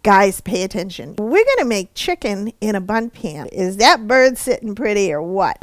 Guys, pay attention. We're going to make chicken in a Bundt pan. Is that bird sitting pretty or what?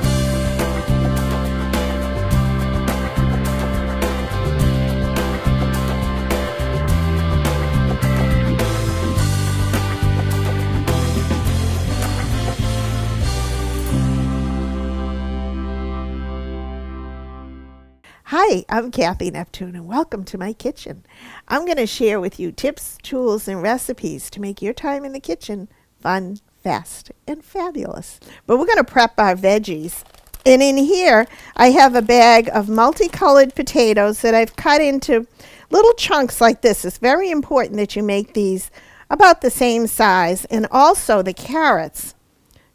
Hi, I'm Cathy Neptune and welcome to my kitchen. I'm going to share with you tips, tools, and recipes to make your time in the kitchen fun, fast, and fabulous. But we're going to prep our veggies. And in here, I have a bag of multicolored potatoes that I've cut into little chunks like this. It's very important that you make these about the same size. And also the carrots,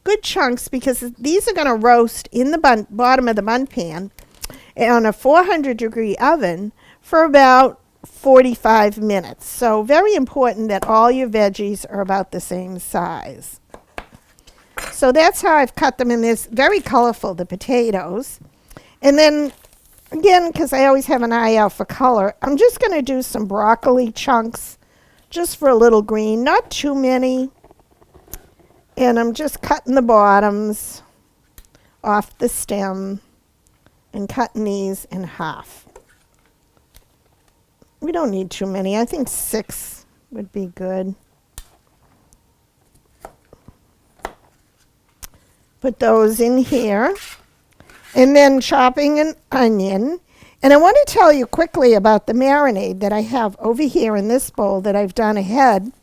good chunks, because these are going to roast in the bottom of the Bundt pan on a 400-degree oven for about 45 minutes. So very important that all your veggies are about the same size. So that's how I've cut them in this. Very colorful, the potatoes. And then, again, because I always have an eye out for color, I'm just going to do some broccoli chunks just for a little green, not too many. And I'm just cutting the bottoms off the stem and cutting these in half. We don't need too many. I think 6 would be good. Put those in here. And then chopping an onion. And I want to tell you quickly about the marinade that I have over here in this bowl that I've done ahead.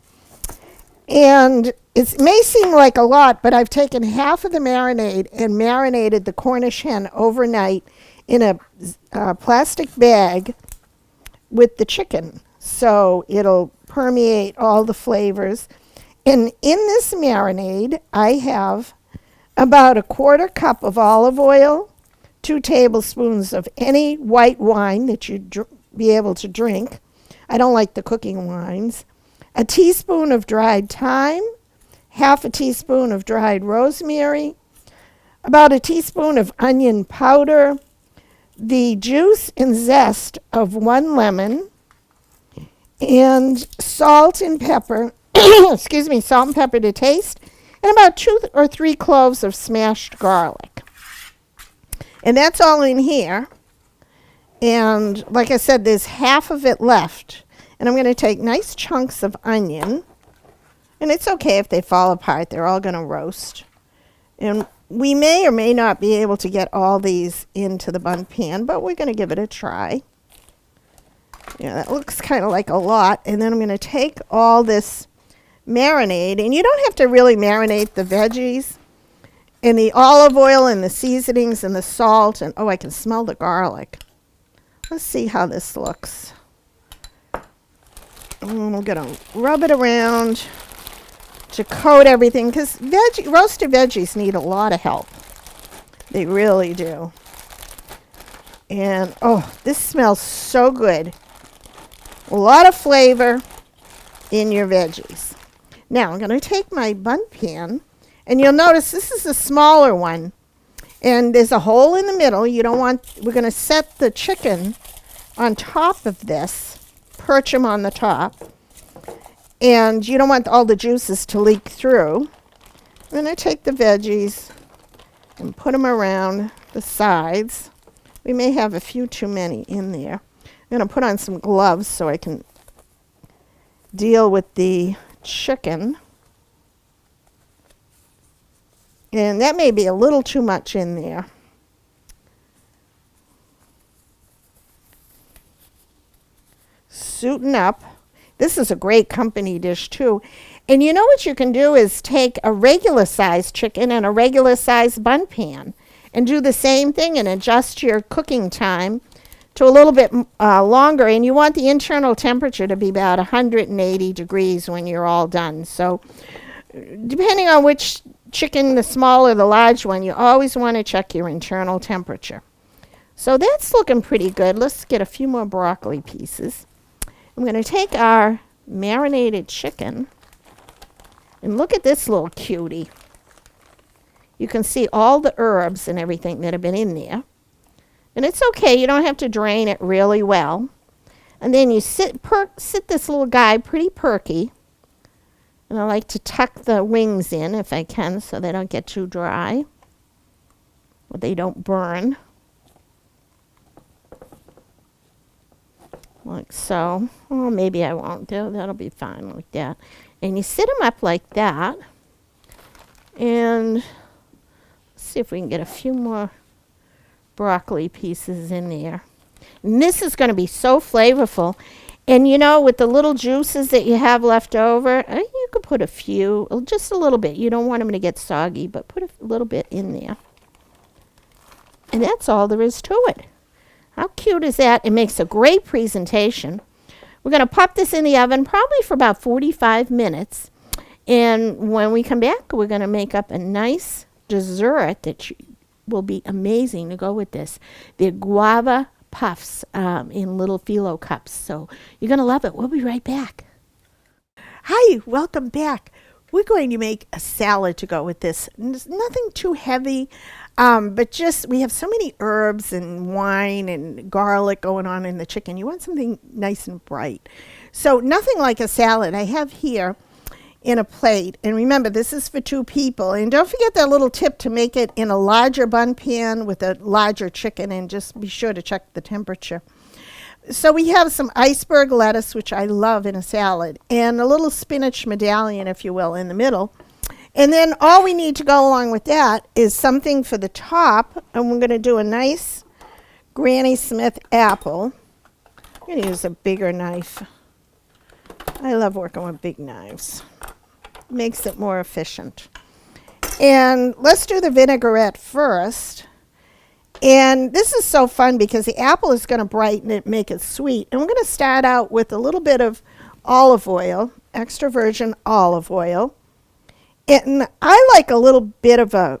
And it may seem like a lot, but I've taken half of the marinade and marinated the Cornish hen overnight in a plastic bag with the chicken. So it'll permeate all the flavors. And in this marinade, I have about a 1/4 cup of olive oil, 2 tablespoons of any white wine that you'd be able to drink. I don't like the cooking wines. A teaspoon of dried thyme, 1/2 teaspoon of dried rosemary, about a teaspoon of onion powder, the juice and zest of 1 lemon, and salt and pepper, salt and pepper to taste, and about 2 or 3 cloves of smashed garlic. And that's all in here. And like I said, there's half of it left. And I'm going to take nice chunks of onion. And it's okay if they fall apart. They're all going to roast. And we may or may not be able to get all these into the Bundt pan, but we're going to give it a try. Yeah, that looks kind of like a lot. And then I'm going to take all this marinade. And you don't have to really marinate the veggies. And the olive oil and the seasonings and the salt. And oh, I can smell the garlic. Let's see how this looks. And we're going to rub it around to coat everything, because roasted veggies need a lot of help. They really do. And oh, this smells so good. A lot of flavor in your veggies. Now I'm going to take my Bundt pan, and you'll notice this is a smaller one, and there's a hole in the middle. We're going to set the chicken on top of this, perch them on the top. And you don't want all the juices to leak through. I'm going to take the veggies and put them around the sides. We may have a few too many in there. I'm going to put on some gloves so I can deal with the chicken. And that may be a little too much in there. Suiting up. This is a great company dish too. And you know what you can do is take a regular size chicken and a regular size Bundt pan and do the same thing and adjust your cooking time to a little bit longer. And you want the internal temperature to be about 180 degrees when you're all done. So depending on which chicken, the small or the large one, you always want to check your internal temperature. So that's looking pretty good. Let's get a few more broccoli pieces. I'm going to take our marinated chicken, and look at this little cutie. You can see all the herbs and everything that have been in there. And it's okay, you don't have to drain it really well. And then you sit this little guy pretty perky. And I like to tuck the wings in if I can so they don't get too dry, or they don't burn. Like so. Or maybe I won't. That'll be fine like that. And you sit them up like that. And let's see if we can get a few more broccoli pieces in there. And this is going to be so flavorful. And you know, with the little juices that you have left over, you could put a few, just a little bit. You don't want them to get soggy, but put a little bit in there. And that's all there is to it. How cute is that? It makes a great presentation. We're going to pop this in the oven probably for about 45 minutes. And when we come back, we're going to make up a nice dessert that will be amazing to go with this. The guava puffs in little phyllo cups. So you're going to love it. We'll be right back. Hi, welcome back. We're going to make a salad to go with this. There's nothing too heavy, but just we have so many herbs and wine and garlic going on in the chicken. You want something nice and bright. So nothing like a salad. I have here in a plate. And remember, this is for 2 people. And don't forget that little tip to make it in a larger bun pan with a larger chicken, and just be sure to check the temperature. So we have some iceberg lettuce, which I love in a salad, and a little spinach medallion, if you will, in the middle. And then all we need to go along with that is something for the top, and we're going to do a nice Granny Smith apple. I'm going to use a bigger knife. I love working with big knives. Makes it more efficient. And let's do the vinaigrette first. And this is so fun because the apple is going to brighten it, make it sweet. And we're going to start out with a little bit of olive oil, extra virgin olive oil. And I like a little bit of a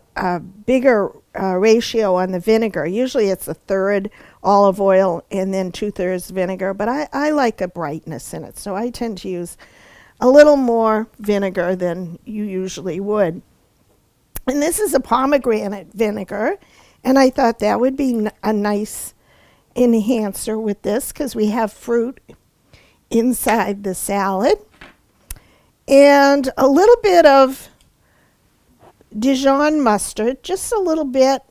bigger ratio on the vinegar. Usually it's a third olive oil and then 2/3 vinegar, but I like a brightness in it. So I tend to use a little more vinegar than you usually would. And this is a pomegranate vinegar. And I thought that would be a nice enhancer with this because we have fruit inside the salad. And a little bit of Dijon mustard, just a little bit.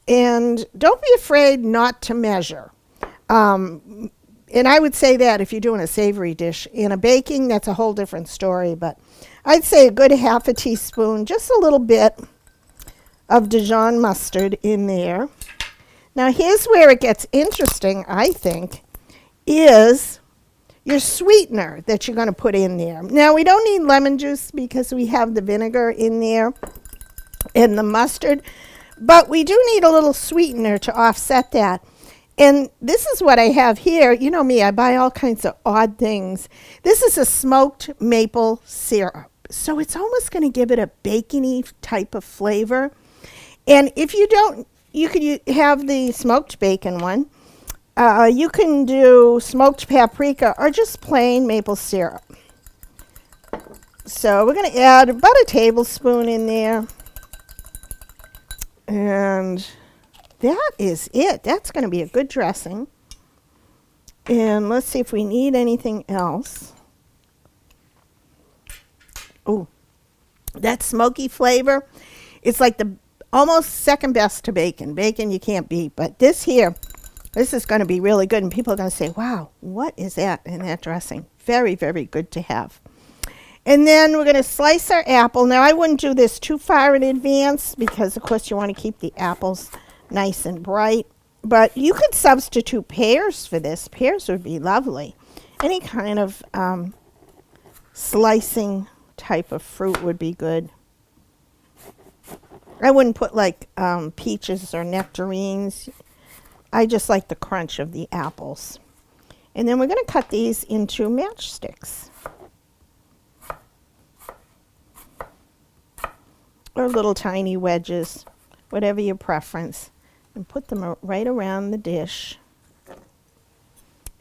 And don't be afraid not to measure. And I would say that if you're doing a savory dish. In a baking, that's a whole different story. But I'd say a good 1/2 teaspoon, just a little bit of Dijon mustard in there. Now here's where it gets interesting, I think, is your sweetener that you're going to put in there. Now we don't need lemon juice because we have the vinegar in there and the mustard, but we do need a little sweetener to offset that. And this is what I have here. You know me, I buy all kinds of odd things. This is a smoked maple syrup. So it's almost going to give it a bacony type of flavor. And if you don't, you could have the smoked bacon one. You can do smoked paprika or just plain maple syrup. So we're going to add about a tablespoon in there. And that is it. That's going to be a good dressing. And let's see if we need anything else. Oh, that smoky flavor, it's like the almost second best to bacon. Bacon you can't beat, but this here, this is going to be really good. And people are going to say, wow, what is that in that dressing? Very, very good to have. And then we're going to slice our apple. Now, I wouldn't do this too far in advance because, of course, you want to keep the apples nice and bright. But you could substitute pears for this. Pears would be lovely. Any kind of slicing type of fruit would be good. I wouldn't put like peaches or nectarines. I just like the crunch of the apples. And then we're going to cut these into matchsticks. Or little tiny wedges, whatever your preference. And put them right around the dish.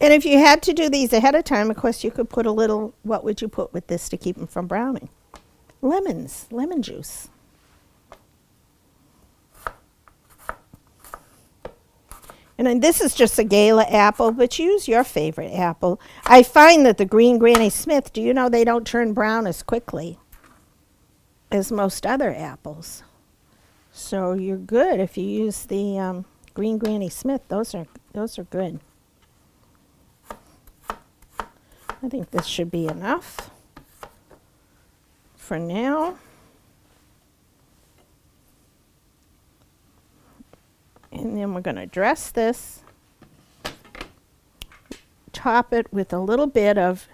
And if you had to do these ahead of time, of course, you could put a little, what would you put with this to keep them from browning? Lemons, lemon juice. And then this is just a Gala apple, but use your favorite apple. I find that the green Granny Smith, do you know they don't turn brown as quickly as most other apples? So you're good if you use the green Granny Smith. Those are good. I think this should be enough for now. And then we're going to dress this, top it with a little bit of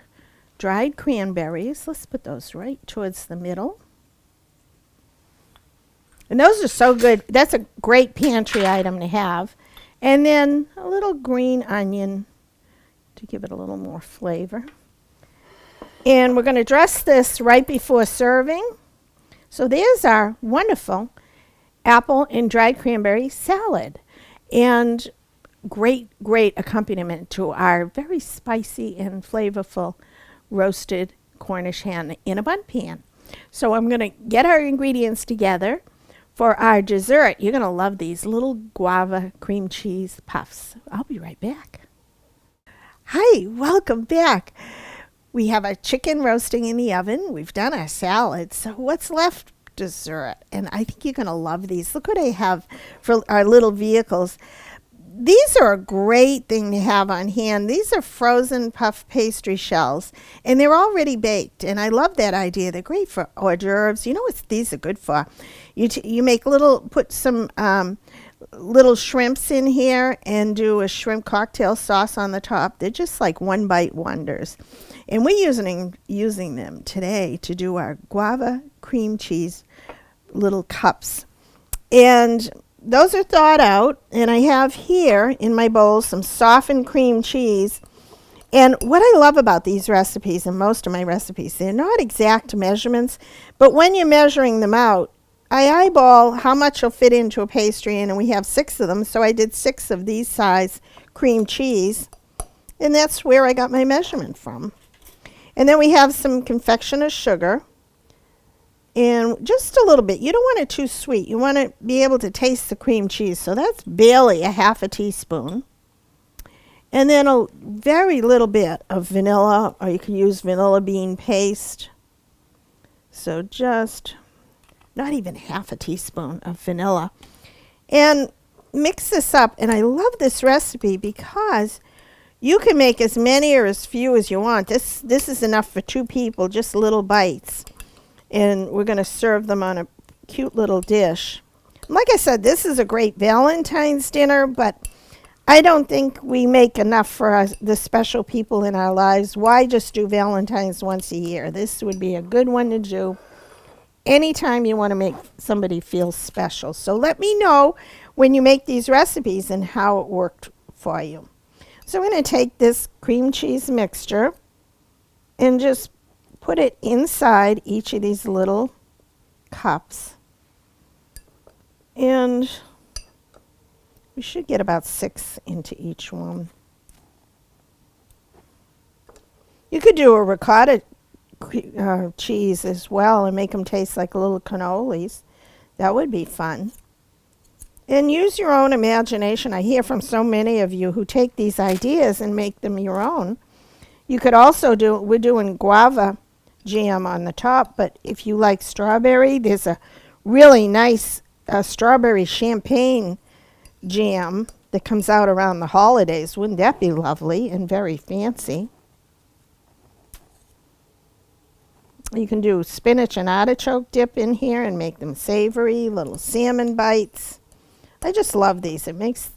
dried cranberries. Let's put those right towards the middle. And those are so good. That's a great pantry item to have. And then a little green onion to give it a little more flavor. And we're going to dress this right before serving. So there's our wonderful apple and dried cranberry salad. And great accompaniment to our very spicy and flavorful roasted Cornish hen in a Bundt pan. So I'm going to get our ingredients together for our dessert. You're going to love these little guava cream cheese puffs. I'll be right back. Hi, welcome back. We have our chicken roasting in the oven. We've done our salad. So what's left? Dessert. And I think you're going to love these. Look what I have for our little vehicles. These are a great thing to have on hand. These are frozen puff pastry shells, and they're already baked. And I love that idea. They're great for hors d'oeuvres. You know what these are good for? You make put some little shrimps in here and do a shrimp cocktail sauce on the top. They're just like one bite wonders. And we're using them today to do our guava cream cheese little cups. And those are thawed out, and I have here in my bowl some softened cream cheese. And what I love about these recipes, and most of my recipes, they're not exact measurements, but when you're measuring them out, I eyeball how much will fit into a pastry, and we have 6 of them, so I did 6 of these size cream cheese, and that's where I got my measurement from. And then we have some confectioner's sugar, and just a little bit. You don't want it too sweet. You want to be able to taste the cream cheese. So that's barely a half a teaspoon. And then a very little bit of vanilla, or you can use vanilla bean paste. So just not even half a teaspoon of vanilla. And mix this up. And I love this recipe because you can make as many or as few as you want. This is enough for 2 people, just little bites. And we're going to serve them on a cute little dish. Like I said, this is a great Valentine's dinner, but I don't think we make enough for the special people in our lives. Why just do Valentine's once a year? This would be a good one to do anytime you want to make somebody feel special. So let me know when you make these recipes and how it worked for you. So I'm going to take this cream cheese mixture and just put it inside each of these little cups. And we should get about 6 into each one. You could do a ricotta cheese as well and make them taste like little cannolis. That would be fun. And use your own imagination. I hear from so many of you who take these ideas and make them your own. You could also we're doing guava jam on the top, but if you like strawberry, there's a really nice strawberry champagne jam that comes out around the holidays. Wouldn't that be lovely and very fancy? You can do spinach and artichoke dip in here and make them savory, little salmon bites. I just love these. It makes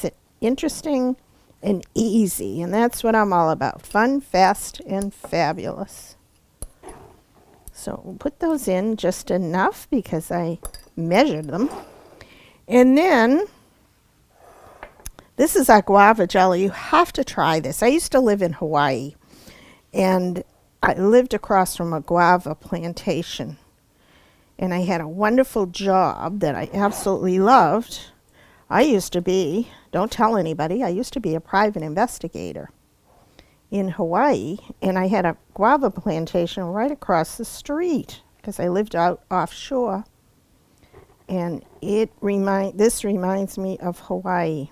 it interesting and easy, and that's what I'm all about. Fun, fast, and fabulous. So we'll put those in just enough because I measured them. And then this is our guava jelly. You have to try this. I used to live in Hawaii, and I lived across from a guava plantation. And I had a wonderful job that I absolutely loved. I used to be, don't tell anybody, I used to be a private investigator in Hawaii, and I had a guava plantation right across the street because I lived out offshore. And this reminds me of Hawaii.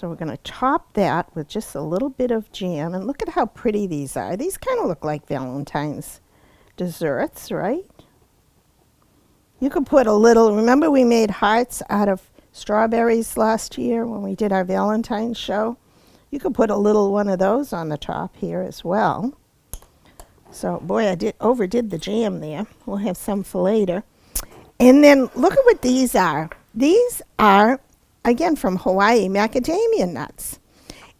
So we're going to top that with just a little bit of jam. And look at how pretty these are. These kind of look like Valentine's desserts, right? You could put a little, remember we made hearts out of strawberries last year when we did our Valentine's show? You could put a little one of those on the top here as well. So, boy, I overdid the jam there. We'll have some for later. And then look at what these are. These are, again, from Hawaii, macadamia nuts.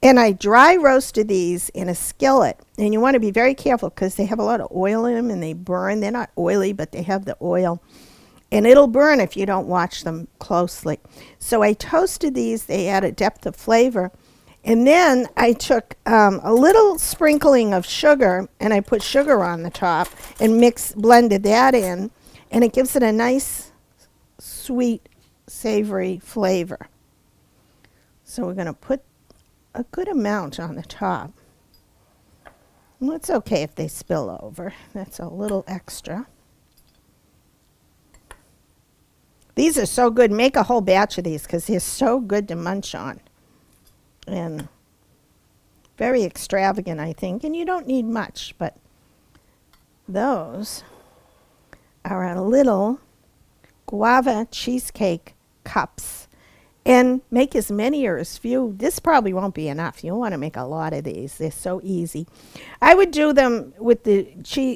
And I dry roasted these in a skillet. And you want to be very careful because they have a lot of oil in them and they burn. They're not oily, but they have the oil. And it'll burn if you don't watch them closely. So I toasted these. They add a depth of flavor. And then I took a little sprinkling of sugar, and I put sugar on the top and blended that in. And it gives it a nice, sweet, savory flavor. So we're going to put a good amount on the top. Well, it's okay if they spill over. That's a little extra. These are so good. Make a whole batch of these because they're so good to munch on. And very extravagant, I think. And you don't need much, but those are our little guava cheesecake cups. And make as many or as few. This probably won't be enough. You'll want to make a lot of these. They're so easy. I would do them with the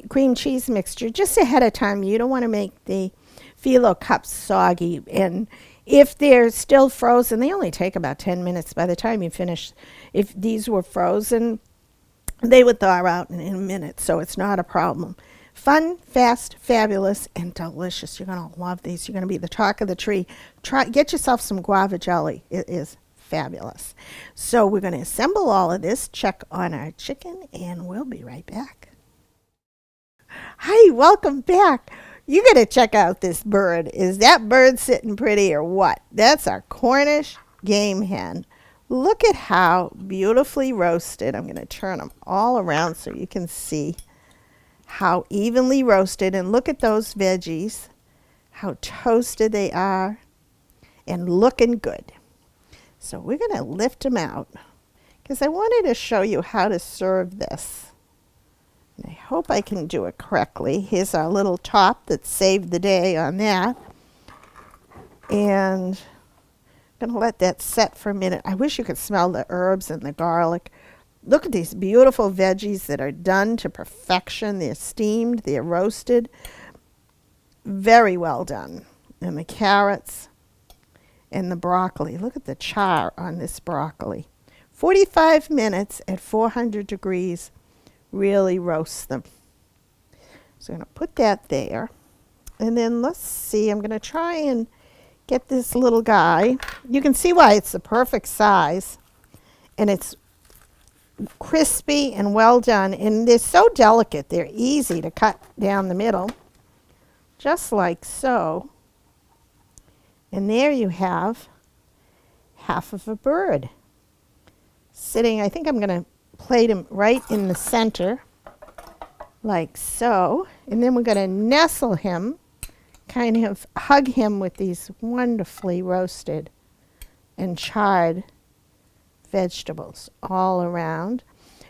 cream cheese mixture just ahead of time. You don't want to make the phyllo cups soggy. And if they're still frozen, they only take about 10 minutes by the time you finish. If these were frozen, they would thaw out in a minute, so it's not a problem. Fun, fast, fabulous, and delicious. You're going to love these. You're going to be the talk of the tree. Get yourself some guava jelly. It is fabulous. So we're going to assemble all of this, check on our chicken, and we'll be right back. Hi, welcome back. You got to check out this bird. Is that bird sitting pretty or what? That's our Cornish game hen. Look at how beautifully roasted. I'm going to turn them all around so you can see how evenly roasted. And look at those veggies, how toasted they are and looking good. So we're going to lift them out because I wanted to show you how to serve this. I hope I can do it correctly. Here's our little top that saved the day on that. And I'm going to let that set for a minute. I wish you could smell the herbs and the garlic. Look at these beautiful veggies that are done to perfection. They're steamed, they're roasted. Very well done. And the carrots and the broccoli. Look at the char on this broccoli. 45 minutes at 400 degrees. Really roast them. So I'm going to put that there. And then let's see, I'm going to try and get this little guy. You can see why it's the perfect size. And it's crispy and well done. And they're so delicate. They're easy to cut down the middle. Just like so. And there you have half of a bird. Sitting, I think I'm going to plate him right in the center, like so. And then we're going to nestle him, kind of hug him with these wonderfully roasted and charred vegetables all around.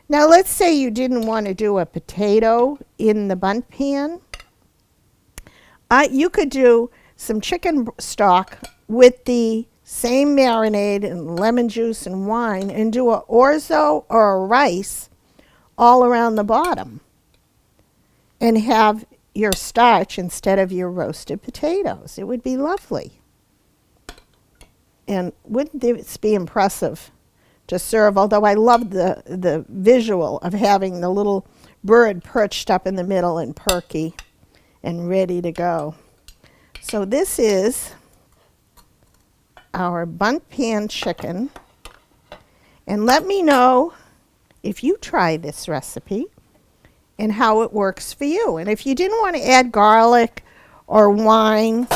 Now let's say you didn't want to do a potato in the Bundt pan. You could do some chicken stock with the same marinade and lemon juice and wine and do a orzo or a rice all around the bottom and have your starch instead of your roasted potatoes. It would be lovely. And wouldn't this be impressive to serve? Although I love the visual of having the little bird perched up in the middle and perky and ready to go. So this is our Bundt pan chicken. And let me know if you try this recipe and how it works for you. And if you didn't want to add garlic or wine,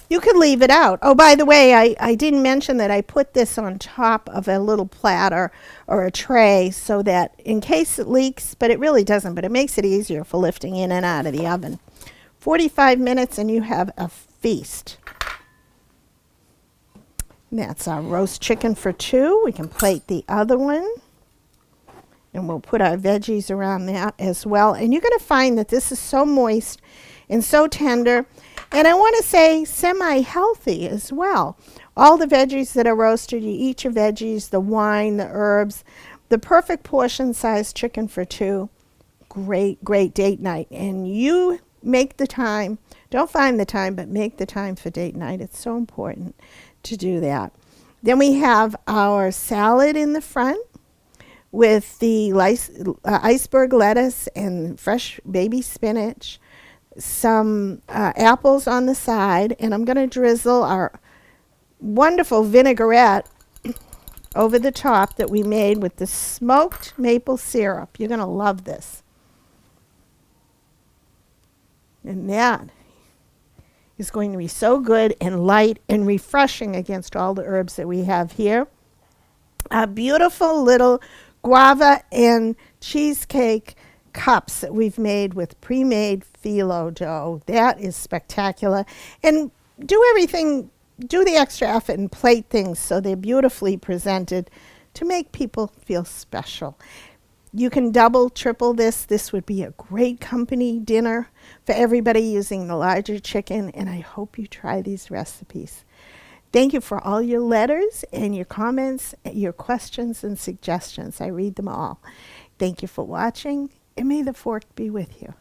you could leave it out. Oh, by the way, I didn't mention that I put this on top of a little platter or a tray so that in case it leaks, but it really doesn't, but it makes it easier for lifting in and out of the oven. 45 minutes and you have a feast. That's our roast chicken for two. We can plate the other one. And we'll put our veggies around that as well. And you're going to find that this is so moist and so tender. And I want to say semi-healthy as well. All the veggies that are roasted, you eat your veggies, the wine, the herbs, the perfect portion size chicken for two. Great, great date night. And you make the time. Don't find the time, but make the time for date night. It's so important to do that. Then we have our salad in the front with the iceberg lettuce and fresh baby spinach, some apples on the side, and I'm going to drizzle our wonderful vinaigrette over the top that we made with the smoked maple syrup. You're going to love this. And that is going to be so good and light and refreshing against all the herbs that we have here. A beautiful little guava and cheesecake cups that we've made with pre-made phyllo dough. That is spectacular. And do the extra effort and plate things so they're beautifully presented to make people feel special. You can double, triple this. This would be a great company dinner for everybody using the larger chicken, and I hope you try these recipes. Thank you for all your letters and your comments, your questions and suggestions. I read them all. Thank you for watching, and may the fork be with you.